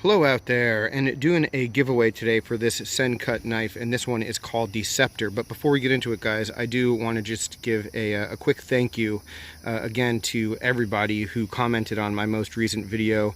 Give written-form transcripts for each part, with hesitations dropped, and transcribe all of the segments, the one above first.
Hello out there, and doing a giveaway today for this Sencut knife, and this one is called the Scepter. But before we get into it, guys, I do want to just give a quick thank you again to everybody who commented on my most recent video.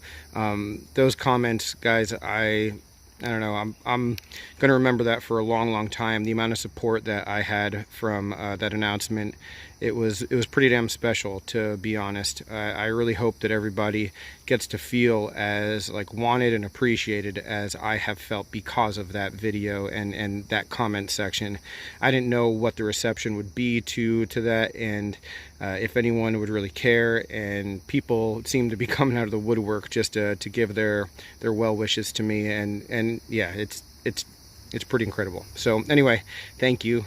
Those comments, guys, I don't know, I'm going to remember that for a long time. The amount of support that I had from that announcement, it was pretty damn special, to be honest. I really hope that everybody gets to feel as like wanted and appreciated as I have felt because of that video and that comment section. I didn't know what the reception would be to that, and if anyone would really care, and people seem to be coming out of the woodwork just to give their well wishes to me, and yeah, it's pretty incredible. So anyway, thank you.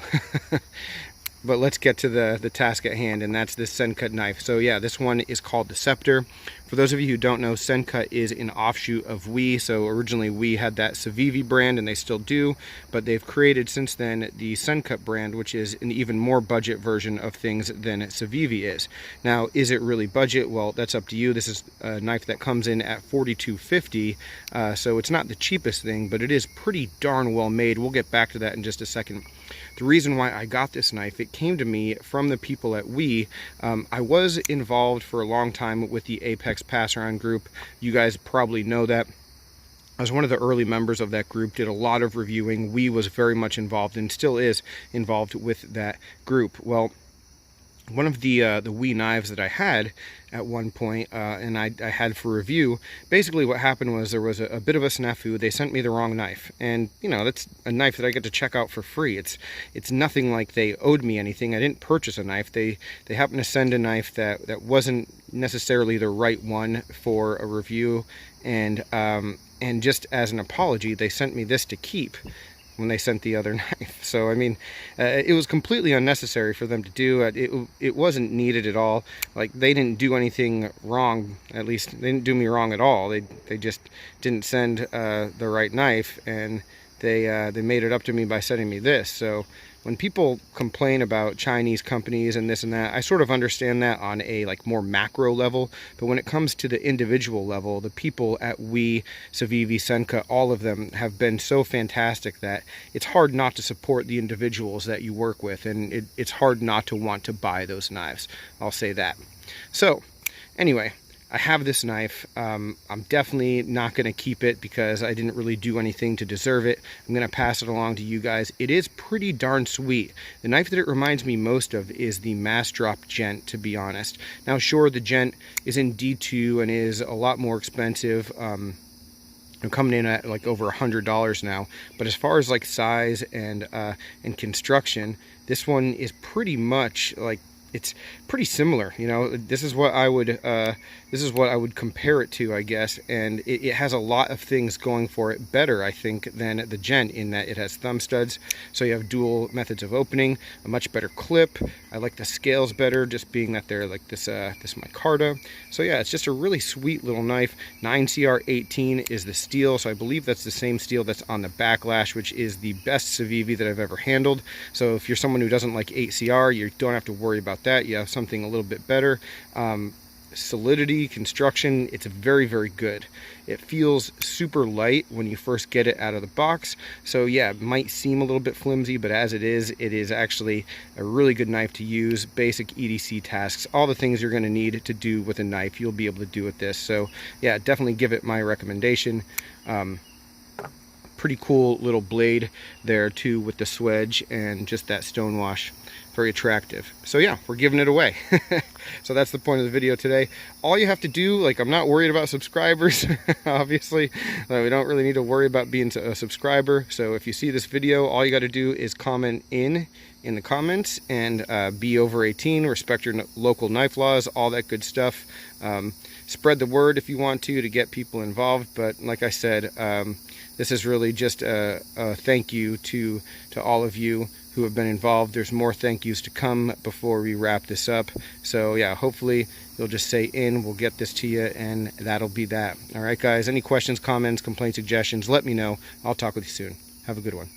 But let's get to the task at hand, and that's this Sencut knife. So yeah, this one is called the Scepter. For those of you who don't know, Sencut is an offshoot of We. So originally We had that Civivi brand, and they still do, but they've created since then the Sencut brand, which is an even more budget version of things than Civivi is. Now, is it really budget? Well, that's up to you. This is a knife that comes in at $42.50, so it's not the cheapest thing, but it is pretty darn well made. We'll get back to that in just a second. The reason why I got this knife, it came to me from the people at We. I was involved for a long time with the Apex Pass-Around group. You guys probably know that. I was one of the early members of that group, did a lot of reviewing. We was very much involved and still is involved with that group. Well, one of the We knives that I had at one point, and I had for review, basically what happened was there was a bit of a snafu. They sent me the wrong knife, and you know, that's a knife that I get to check out for free. It's nothing like they owed me anything. I didn't purchase a knife. They happened to send a knife that wasn't necessarily the right one for a review, and just as an apology, they sent me this to keep when they sent the other knife. So I mean, it was completely unnecessary for them to do. It wasn't needed at all. Like, they didn't do anything wrong. At least they didn't do me wrong at all. They just didn't send the right knife, and they made it up to me by sending me this. So when people complain about Chinese companies and this and that, I sort of understand that on a like more macro level, but when it comes to the individual level, the people at We, Civivi, Sencut, all of them have been so fantastic that it's hard not to support the individuals that you work with, and it's hard not to want to buy those knives. I'll say that. So anyway, I have this knife. I'm definitely not going to keep it because I didn't really do anything to deserve it. I'm going to pass it along to you guys. It is pretty darn sweet. The knife that it reminds me most of is the Mass Drop Gent, to be honest. Now, sure, the Gent is in D2 and is a lot more expensive. I'm coming in at like over $100 now, but as far as like size and construction, this one is pretty much like, it's pretty similar. You know, this is what I would compare it to, I guess, and it has a lot of things going for it better, I think, than the Gent, in that it has thumb studs, so you have dual methods of opening, a much better clip. I like the scales better, just being that they're like this micarta. So yeah, it's just a really sweet little knife. 9CR18 is the steel, so I believe that's the same steel that's on the backlash, which is the best Civivi that I've ever handled. So if you're someone who doesn't like 8CR, you don't have to worry about that. You have something a little bit better. Solidity, construction, it's very good. It feels super light when you first get it out of the box, so yeah, it might seem a little bit flimsy, but as it is actually a really good knife to use. Basic EDC tasks, all the things you're going to need to do with a knife, you'll be able to do with this. So yeah, definitely give it my recommendation. Pretty cool little blade there too, with the swedge and just that stonewash. Very attractive. So yeah, we're giving it away. So that's the point of the video today. All you have to do, like, I'm not worried about subscribers, obviously. We don't really need to worry about being a subscriber. So if you see this video, all you got to do is comment in the comments, and be over 18, respect your local knife laws, all that good stuff. Spread the word if you want to get people involved. But like I said, this is really just a thank you to all of you who have been involved. There's more thank yous to come before we wrap this up. So yeah, hopefully you'll just say we'll get this to you, and that'll be that. All right, guys, any questions, comments, complaints, suggestions, let me know. I'll talk with you soon. Have a good one.